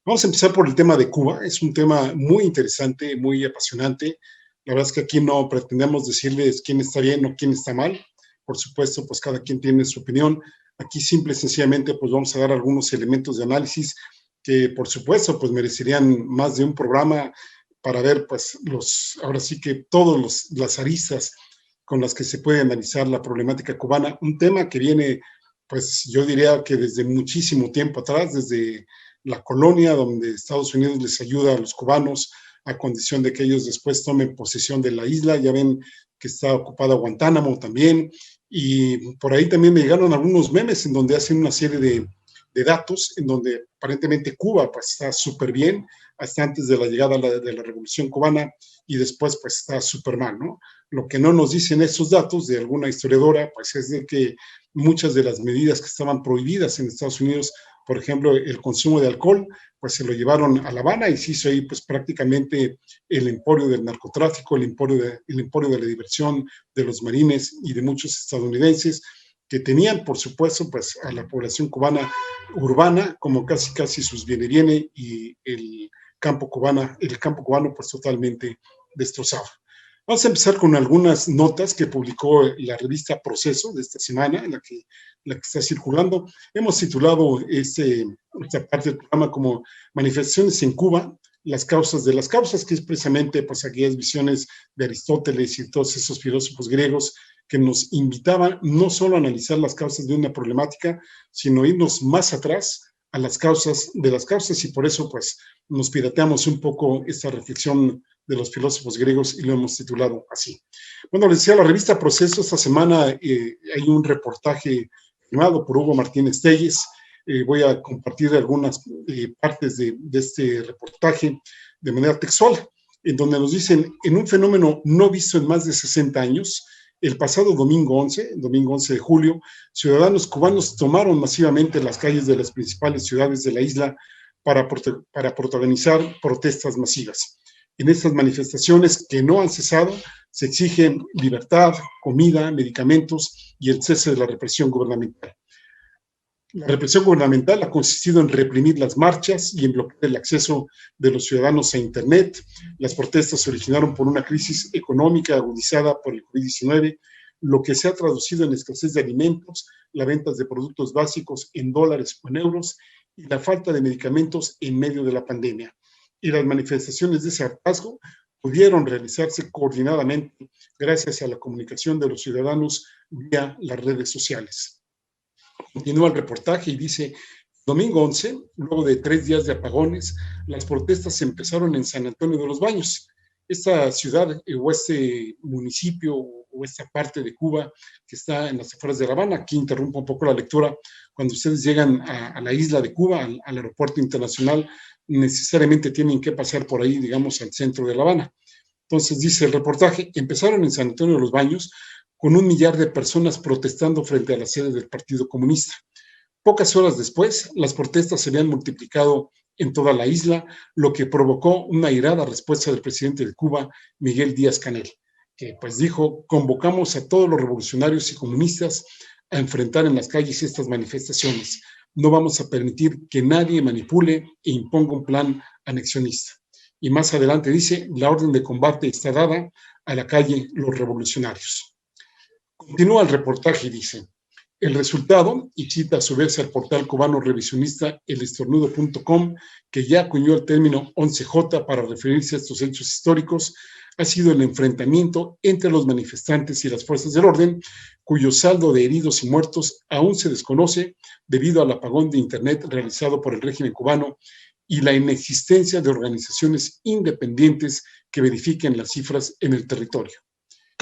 Vamos a empezar por el tema de Cuba. Es un tema muy interesante, muy apasionante. La verdad es que aquí no pretendemos decirles quién está bien o quién está mal. Por supuesto, pues cada quien tiene su opinión. Aquí simple y sencillamente pues vamos a dar algunos elementos de análisis que por supuesto pues merecerían más de un programa para ver pues ahora sí que todas las aristas con las que se puede analizar la problemática cubana. Un tema que viene pues yo diría que desde muchísimo tiempo atrás, desde la colonia, donde Estados Unidos les ayuda a los cubanos a condición de que ellos después tomen posesión de la isla. Ya ven que está ocupada Guantánamo también, y por ahí también me llegaron algunos memes en donde hacen una serie de datos en donde aparentemente Cuba pues está súper bien hasta antes de la llegada de la Revolución Cubana, y después pues está súper mal, ¿no? Lo que no nos dicen esos datos de alguna historiadora pues es de que muchas de las medidas que estaban prohibidas en Estados Unidos, por ejemplo, el consumo de alcohol, pues se lo llevaron a La Habana y se hizo ahí pues prácticamente el emporio del narcotráfico, el emporio de la diversión de los marines y de muchos estadounidenses que tenían, por supuesto, pues a la población cubana urbana como casi sus viene y el campo cubano pues totalmente destrozado. Vamos a empezar con algunas notas que publicó la revista Proceso de esta semana, la que está circulando. Hemos titulado esta parte del programa como Manifestaciones en Cuba, las causas de las causas, que es precisamente pues aquellas visiones de Aristóteles y todos esos filósofos griegos que nos invitaban no solo a analizar las causas de una problemática, sino irnos más atrás a las causas de las causas, y por eso pues nos pirateamos un poco esta reflexión de los filósofos griegos y lo hemos titulado así. Bueno, les decía, la revista Proceso esta semana hay un reportaje firmado por Hugo Martínez Telles. Voy a compartir algunas partes de este reportaje de manera textual, en donde nos dicen: en un fenómeno no visto en más de 60 años, el pasado domingo 11 de julio, ciudadanos cubanos tomaron masivamente las calles de las principales ciudades de la isla para protagonizar protestas masivas. En estas manifestaciones que no han cesado, se exigen libertad, comida, medicamentos y el cese de la represión gubernamental. La represión gubernamental ha consistido en reprimir las marchas y en bloquear el acceso de los ciudadanos a Internet. Las protestas se originaron por una crisis económica agudizada por el COVID-19, lo que se ha traducido en escasez de alimentos, la venta de productos básicos en dólares o en euros y la falta de medicamentos en medio de la pandemia. Y las manifestaciones de ese hartazgo pudieron realizarse coordinadamente gracias a la comunicación de los ciudadanos vía las redes sociales. Continúa el reportaje y dice: domingo 11, luego de 3 días de apagones, las protestas empezaron en San Antonio de los Baños. Esta ciudad o este municipio o esta parte de Cuba que está en las afueras de La Habana. Aquí interrumpo un poco la lectura. Cuando ustedes llegan a la isla de Cuba, al aeropuerto internacional, necesariamente tienen que pasar por ahí, digamos, al centro de La Habana. Entonces dice el reportaje: empezaron en San Antonio de los Baños con 1 millar de personas protestando frente a la sede del Partido Comunista. Pocas horas después, las protestas se habían multiplicado en toda la isla, lo que provocó una airada respuesta del presidente de Cuba, Miguel Díaz-Canel, que pues dijo: convocamos a todos los revolucionarios y comunistas a enfrentar en las calles estas manifestaciones. No vamos a permitir que nadie manipule e imponga un plan anexionista. Y más adelante dice: la orden de combate está dada, a la calle los revolucionarios. Continúa el reportaje y dice: el resultado, y cita a su vez al portal cubano revisionista elestornudo.com, que ya acuñó el término 11J para referirse a estos hechos históricos, ha sido el enfrentamiento entre los manifestantes y las fuerzas del orden, cuyo saldo de heridos y muertos aún se desconoce debido al apagón de Internet realizado por el régimen cubano y la inexistencia de organizaciones independientes que verifiquen las cifras en el territorio.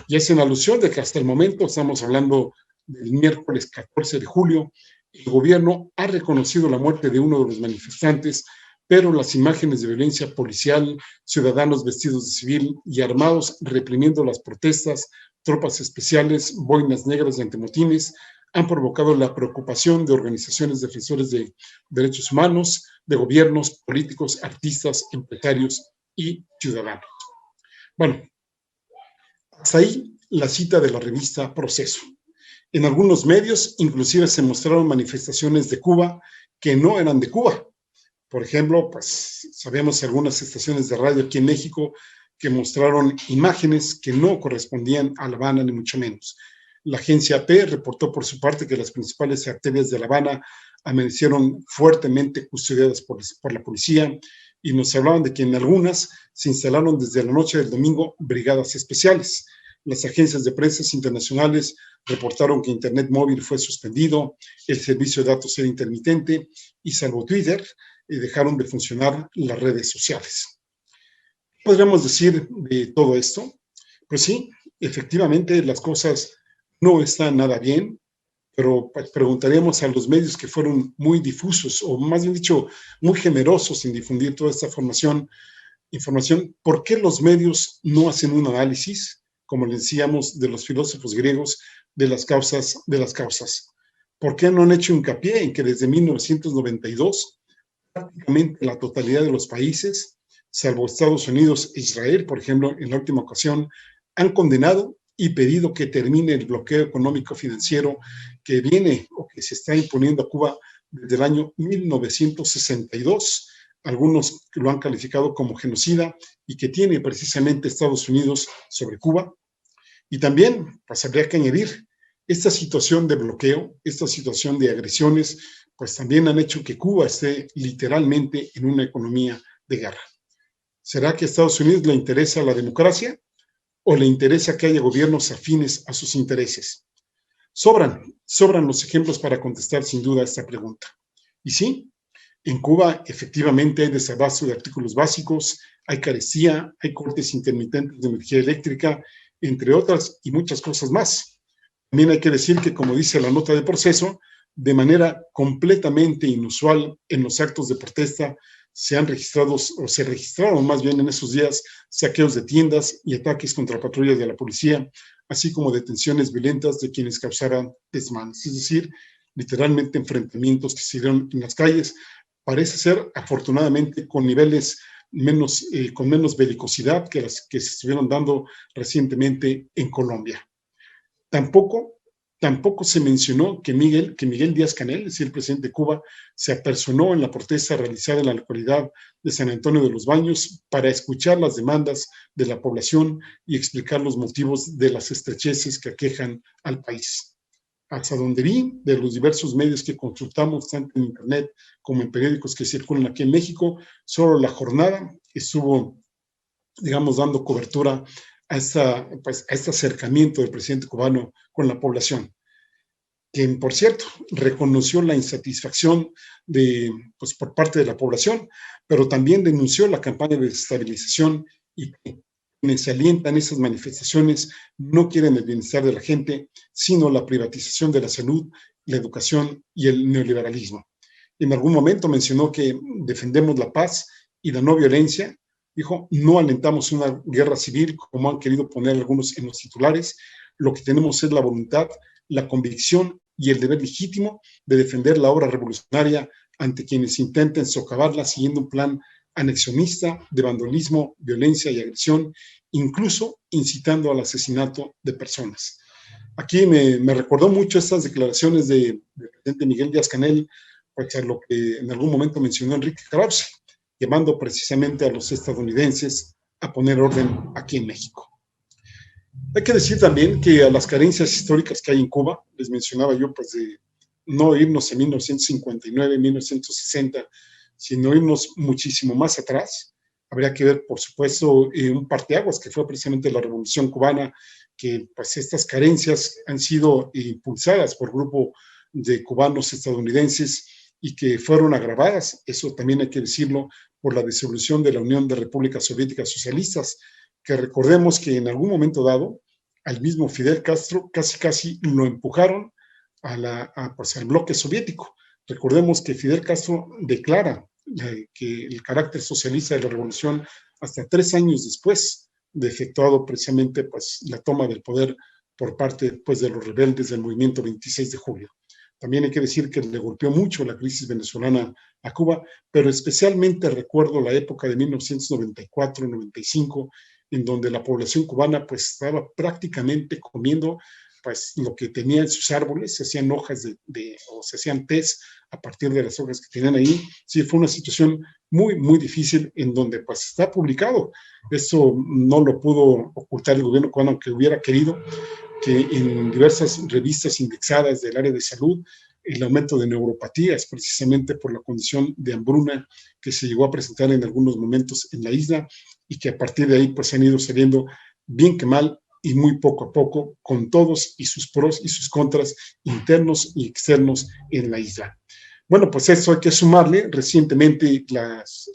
Y es en alusión de que hasta el momento, estamos hablando del miércoles 14 de julio, el gobierno ha reconocido la muerte de uno de los manifestantes, pero las imágenes de violencia policial, ciudadanos vestidos de civil y armados reprimiendo las protestas, tropas especiales, boinas negras y antimotines, han provocado la preocupación de organizaciones defensores de derechos humanos, de gobiernos, políticos, artistas, empresarios y ciudadanos. Bueno, hasta ahí la cita de la revista Proceso. En algunos medios inclusive se mostraron manifestaciones de Cuba que no eran de Cuba. Por ejemplo, pues sabemos algunas estaciones de radio aquí en México que mostraron imágenes que no correspondían a La Habana, ni mucho menos. La agencia AP reportó por su parte que las principales arterias de La Habana amanecieron fuertemente custodiadas por la policía y nos hablaban de que en algunas se instalaron desde la noche del domingo brigadas especiales. Las agencias de prensa internacionales reportaron que Internet móvil fue suspendido, el servicio de datos era intermitente y salvo Twitter, dejaron de funcionar las redes sociales. ¿Podríamos decir de todo esto? Pues sí, efectivamente las cosas no están nada bien, pero preguntaríamos a los medios que fueron muy difusos, o más bien dicho, muy generosos en difundir toda esta información, ¿por qué los medios no hacen un análisis, como le decíamos, de los filósofos griegos, de las causas de las causas? ¿Por qué no han hecho hincapié en que desde 1992 prácticamente la totalidad de los países, salvo Estados Unidos e Israel, por ejemplo, en la última ocasión, han condenado y pedido que termine el bloqueo económico financiero que viene o que se está imponiendo a Cuba desde el año 1962? Algunos lo han calificado como genocida y que tiene precisamente Estados Unidos sobre Cuba. Y también, pues habría que añadir, esta situación de bloqueo, esta situación de agresiones, pues también han hecho que Cuba esté literalmente en una economía de guerra. ¿Será que a Estados Unidos le interesa la democracia o le interesa que haya gobiernos afines a sus intereses? Sobran los ejemplos para contestar sin duda a esta pregunta. Y sí, en Cuba efectivamente hay desabasto de artículos básicos, hay carestía, hay cortes intermitentes de energía eléctrica, entre otras y muchas cosas más. También hay que decir que, como dice la nota de proceso, de manera completamente inusual en los actos de protesta se registraron más bien en esos días saqueos de tiendas y ataques contra patrullas de la policía, así como detenciones violentas de quienes causaran desmanes. Es decir, literalmente enfrentamientos que se dieron en las calles. Parece ser, afortunadamente, con niveles con menos belicosidad que las que se estuvieron dando recientemente en Colombia. Tampoco se mencionó que Miguel Díaz-Canel, es decir, el presidente de Cuba, se apersonó en la protesta realizada en la localidad de San Antonio de los Baños para escuchar las demandas de la población y explicar los motivos de las estrecheces que aquejan al país. Hasta donde vi, de los diversos medios que consultamos, tanto en Internet como en periódicos que circulan aquí en México, solo La Jornada estuvo, digamos, dando cobertura a este acercamiento del presidente cubano con la población, quien, por cierto, reconoció la insatisfacción por parte de la población, pero también denunció la campaña de desestabilización y que quienes se alientan esas manifestaciones no quieren el bienestar de la gente, sino la privatización de la salud, la educación y el neoliberalismo. En algún momento mencionó que defendemos la paz y la no violencia. Dijo, no alentamos una guerra civil como han querido poner algunos en los titulares. Lo que tenemos es la voluntad, la convicción y el deber legítimo de defender la obra revolucionaria ante quienes intenten socavarla siguiendo un plan anexionista de vandelismo, violencia y agresión, incluso incitando al asesinato de personas. Aquí me recordó mucho estas declaraciones del presidente Miguel Díaz-Canel, pues a lo que en algún momento mencionó Enrique Krause, llamando precisamente a los estadounidenses a poner orden aquí en México. Hay que decir también que a las carencias históricas que hay en Cuba, les mencionaba yo, pues de no irnos en 1959, 1960, sino irnos muchísimo más atrás. Habría que ver, por supuesto, un parteaguas que fue precisamente la Revolución Cubana, que pues estas carencias han sido impulsadas por grupo de cubanos estadounidenses y que fueron agravadas, eso también hay que decirlo, por la disolución de la Unión de Repúblicas Soviéticas Socialistas, que recordemos que en algún momento dado, al mismo Fidel Castro casi lo empujaron pues, al bloque soviético. Recordemos que Fidel Castro declara que el carácter socialista de la revolución hasta 3 años después de efectuado precisamente pues, la toma del poder por parte pues, de los rebeldes del movimiento 26 de julio. También hay que decir que le golpeó mucho la crisis venezolana a Cuba, pero especialmente recuerdo la época de 1994-95, en donde la población cubana pues estaba prácticamente comiendo pues lo que tenía en sus árboles, se hacían hojas o se hacían tés a partir de las hojas que tenían ahí. Sí, fue una situación muy, muy difícil en donde pues está publicado. Esto no lo pudo ocultar el gobierno cubano, aunque hubiera querido, que en diversas revistas indexadas del área de salud, el aumento de neuropatías, precisamente por la condición de hambruna que se llegó a presentar en algunos momentos en la isla y que a partir de ahí pues han ido saliendo bien que mal y muy poco a poco, con todos y sus pros y sus contras internos y externos en la isla. Bueno, pues eso hay que sumarle recientemente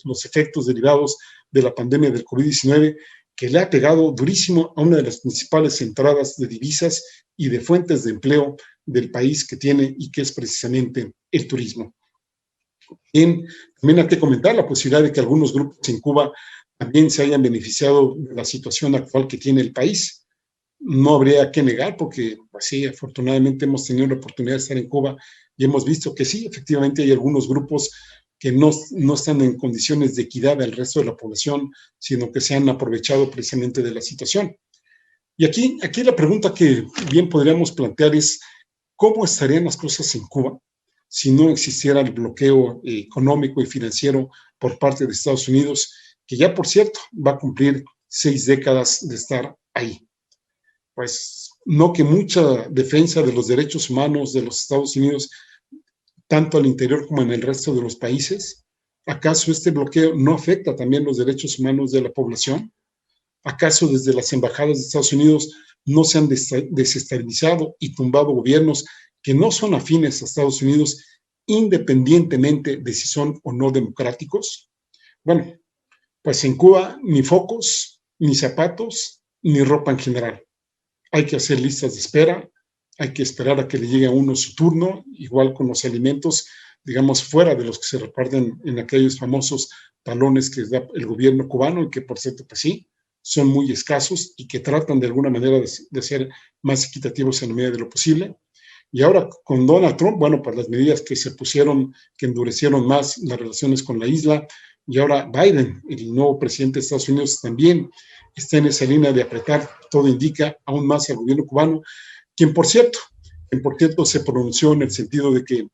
los efectos derivados de la pandemia del COVID-19, que le ha pegado durísimo a una de las principales entradas de divisas y de fuentes de empleo del país que tiene y que es precisamente el turismo. También hay que comentar la posibilidad de que algunos grupos en Cuba también se hayan beneficiado de la situación actual que tiene el país. No habría que negar, porque pues sí, afortunadamente hemos tenido la oportunidad de estar en Cuba y hemos visto que sí, efectivamente hay algunos grupos que no están en condiciones de equidad al resto de la población, sino que se han aprovechado precisamente de la situación. Y aquí la pregunta que bien podríamos plantear es, ¿cómo estarían las cosas en Cuba si no existiera el bloqueo económico y financiero por parte de Estados Unidos, que ya, por cierto, va a cumplir 6 décadas de estar ahí? Pues no que mucha defensa de los derechos humanos de los Estados Unidos, tanto al interior como en el resto de los países. ¿Acaso este bloqueo no afecta también los derechos humanos de la población? ¿Acaso desde las embajadas de Estados Unidos no se han desestabilizado y tumbado gobiernos que no son afines a Estados Unidos, independientemente de si son o no democráticos? Bueno, pues en Cuba ni focos, ni zapatos, ni ropa en general. Hay que hacer listas de espera, hay que esperar a que le llegue a uno su turno, igual con los alimentos, digamos, fuera de los que se reparten en aquellos famosos talones que da el gobierno cubano, y que por cierto, pues sí, son muy escasos y que tratan de alguna manera de ser más equitativos en la medida de lo posible. Y ahora con Donald Trump, bueno, pues las medidas que se pusieron, que endurecieron más las relaciones con la isla, y ahora Biden, el nuevo presidente de Estados Unidos, también está en esa línea de apretar, todo indica, aún más al gobierno cubano, quien por cierto se pronunció en el sentido de que,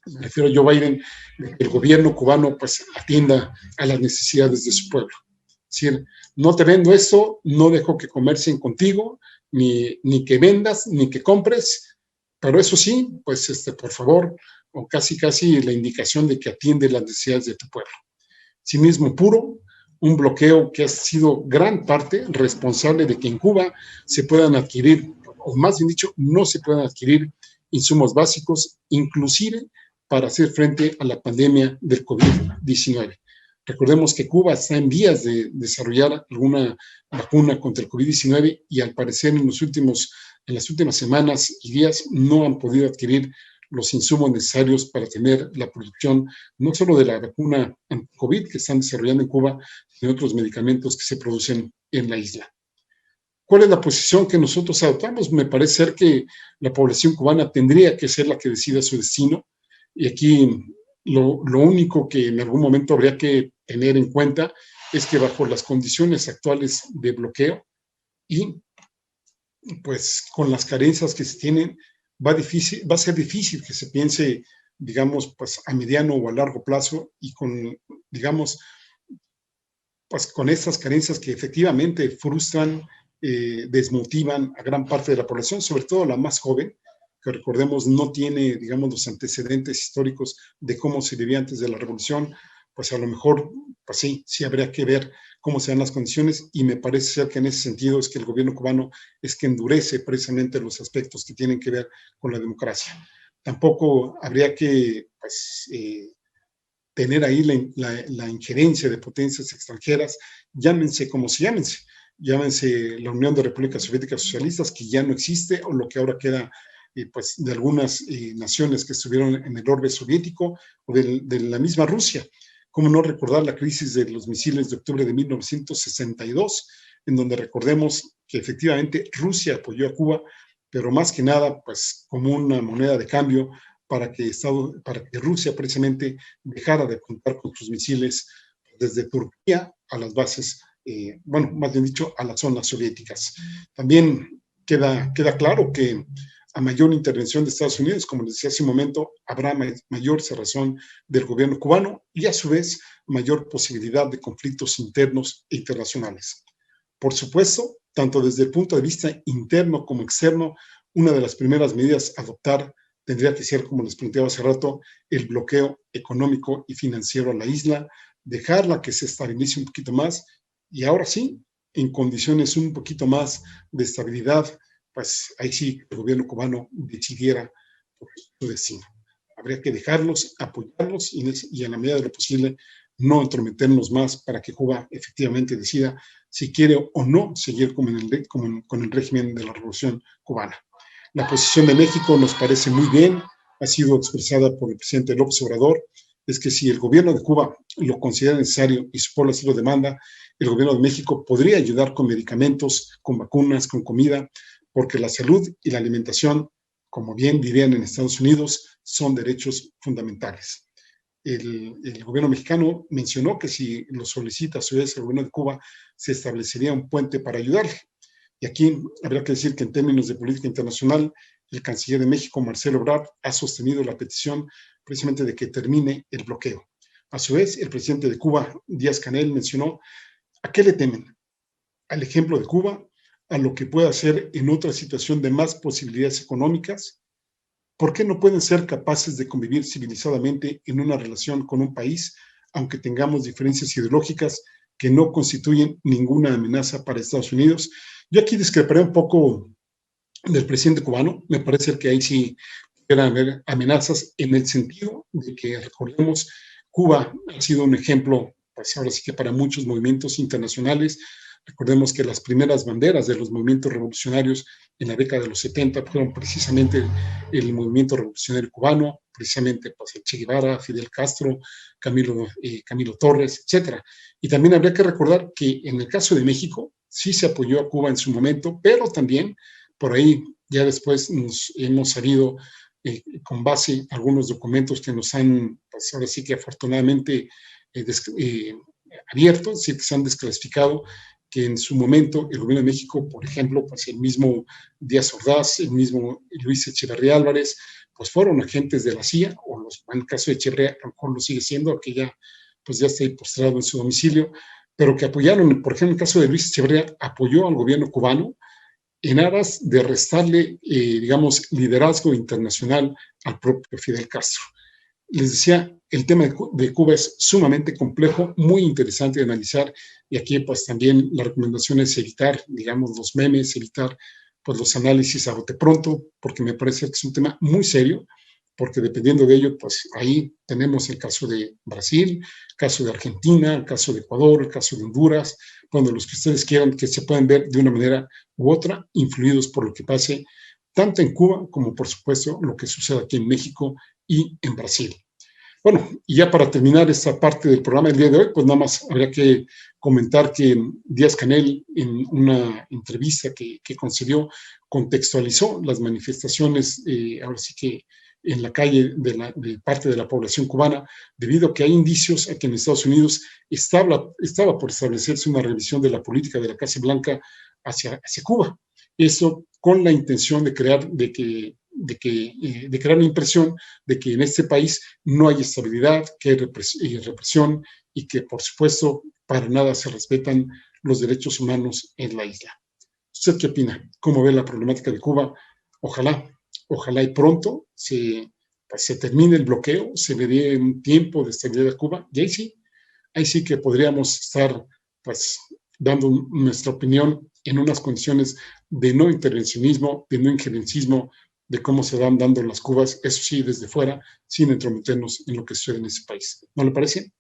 me refiero a Joe Biden, de que el gobierno cubano pues atienda a las necesidades de su pueblo. Es decir, no te vendo esto, no dejo que comercien contigo, ni que vendas, ni que compres, pero eso sí, pues por favor, o casi la indicación de que atiende las necesidades de tu pueblo. Cinismo puro, un bloqueo que ha sido gran parte responsable de que en Cuba se puedan adquirir, o más bien dicho, no se puedan adquirir insumos básicos, inclusive para hacer frente a la pandemia del COVID-19. Recordemos que Cuba está en vías de desarrollar alguna vacuna contra el COVID-19 y al parecer en las últimas semanas y días no han podido adquirir los insumos necesarios para tener la producción no solo de la vacuna anti-COVID que están desarrollando en Cuba, sino de otros medicamentos que se producen en la isla. ¿Cuál es la posición que nosotros adoptamos? Me parece ser que la población cubana tendría que ser la que decida su destino, y aquí lo único que en algún momento habría que tener en cuenta es que bajo las condiciones actuales de bloqueo y pues con las carencias que se tienen, va a ser difícil que se piense, digamos, pues a mediano o a largo plazo, y con, digamos, pues con estas carencias que efectivamente frustran, desmotivan a gran parte de la población, sobre todo la más joven, que recordemos no tiene, digamos, los antecedentes históricos de cómo se vivía antes de la revolución. Pues a lo mejor, pues sí habría que ver cómo se dan las condiciones, y me parece ser que en ese sentido es que el gobierno cubano es que endurece precisamente los aspectos que tienen que ver con la democracia. Tampoco habría que, pues, tener ahí la injerencia de potencias extranjeras, llámense como se llámense la Unión de Repúblicas Soviéticas Socialistas, que ya no existe, o lo que ahora queda pues de algunas naciones que estuvieron en el orbe soviético, o de la misma Rusia. ¿Cómo no recordar la crisis de los misiles de octubre de 1962, en donde recordemos que efectivamente Rusia apoyó a Cuba, pero más que nada pues como una moneda de cambio para que Rusia precisamente dejara de contar con sus misiles desde Turquía a las bases, bueno, más bien dicho, a las zonas soviéticas. También queda claro que a mayor intervención de Estados Unidos, como les decía hace un momento, habrá mayor cerrazón del gobierno cubano y a su vez mayor posibilidad de conflictos internos e internacionales. Por supuesto, tanto desde el punto de vista interno como externo, una de las primeras medidas a adoptar tendría que ser, como les planteaba hace rato, el bloqueo económico y financiero a la isla, dejarla que se estabilice un poquito más y ahora sí, en condiciones un poquito más de estabilidad, pues ahí sí el gobierno cubano decidiera por su destino. Habría que dejarlos, apoyarlos y en la medida de lo posible no entrometernos más para que Cuba efectivamente decida si quiere o no seguir con el régimen de la Revolución Cubana. La posición de México nos parece muy bien, ha sido expresada por el presidente López Obrador, es que si el gobierno de Cuba lo considera necesario y su pueblo así lo demanda, el gobierno de México podría ayudar con medicamentos, con vacunas, con comida, porque la salud y la alimentación, como bien dirían en Estados Unidos, son derechos fundamentales. El gobierno mexicano mencionó que si lo solicita a su vez el gobierno de Cuba, se establecería un puente para ayudarle. Y aquí habría que decir que en términos de política internacional, el canciller de México, Marcelo Ebrard, ha sostenido la petición precisamente de que termine el bloqueo. A su vez, el presidente de Cuba, Díaz-Canel, mencionó a qué le temen, al ejemplo de Cuba, a lo que pueda hacer en otra situación de más posibilidades económicas. ¿Por qué no pueden ser capaces de convivir civilizadamente en una relación con un país, aunque tengamos diferencias ideológicas que no constituyen ninguna amenaza para Estados Unidos? Yo aquí discreparé un poco del presidente cubano. Me parece que ahí sí pueden haber amenazas en el sentido de que, recordemos, Cuba ha sido un ejemplo, pues ahora sí que para muchos movimientos internacionales. Recordemos que las primeras banderas de los movimientos revolucionarios en la década de los 70 fueron precisamente el movimiento revolucionario cubano, precisamente pues, el Che Guevara, Fidel Castro, Camilo Torres, etcétera. Y también habría que recordar que en el caso de México sí se apoyó a Cuba en su momento, pero también por ahí ya después nos hemos sabido con base en algunos documentos que nos han, pues ahora sí que afortunadamente abierto, sí que se han desclasificado, que en su momento el gobierno de México, por ejemplo, pues el mismo Díaz Ordaz, el mismo Luis Echeverría Álvarez, pues fueron agentes de la CIA, o en el caso de Echeverría, a lo mejor lo sigue siendo, que ya, pues ya está ahí postrado en su domicilio, pero que apoyaron, por ejemplo, en el caso de Luis Echeverría, apoyó al gobierno cubano en aras de restarle, digamos, liderazgo internacional al propio Fidel Castro. Les decía, el tema de Cuba es sumamente complejo, muy interesante de analizar, y aquí pues también la recomendación es evitar, digamos, los memes, evitar pues los análisis a bote pronto, porque me parece que es un tema muy serio, porque dependiendo de ello, pues ahí tenemos el caso de Brasil, el caso de Argentina, el caso de Ecuador, el caso de Honduras, cuando los que ustedes quieran que se puedan ver de una manera u otra, influidos por lo que pase tanto en Cuba como por supuesto lo que sucede aquí en México y en Brasil. Bueno, y ya para terminar esta parte del programa del día de hoy, pues nada más habría que comentar que Díaz-Canel en una entrevista que concedió contextualizó las manifestaciones, ahora sí que en la calle de parte de la población cubana, debido a que hay indicios a que en Estados Unidos estaba por establecerse una revisión de la política de la Casa Blanca hacia Cuba. Eso con la intención de crear la impresión de que en este país no hay estabilidad, que hay represión y que, por supuesto, para nada se respetan los derechos humanos en la isla. ¿Usted qué opina? ¿Cómo ve la problemática de Cuba? Ojalá y pronto se termine el bloqueo, se le dé un tiempo de estabilidad a Cuba y ahí sí que podríamos estar pues dando nuestra opinión en unas condiciones de no intervencionismo, de no injerencismo, de cómo se van dando las Cubas, eso sí, desde fuera, sin entrometernos en lo que sucede en ese país. ¿No le parece?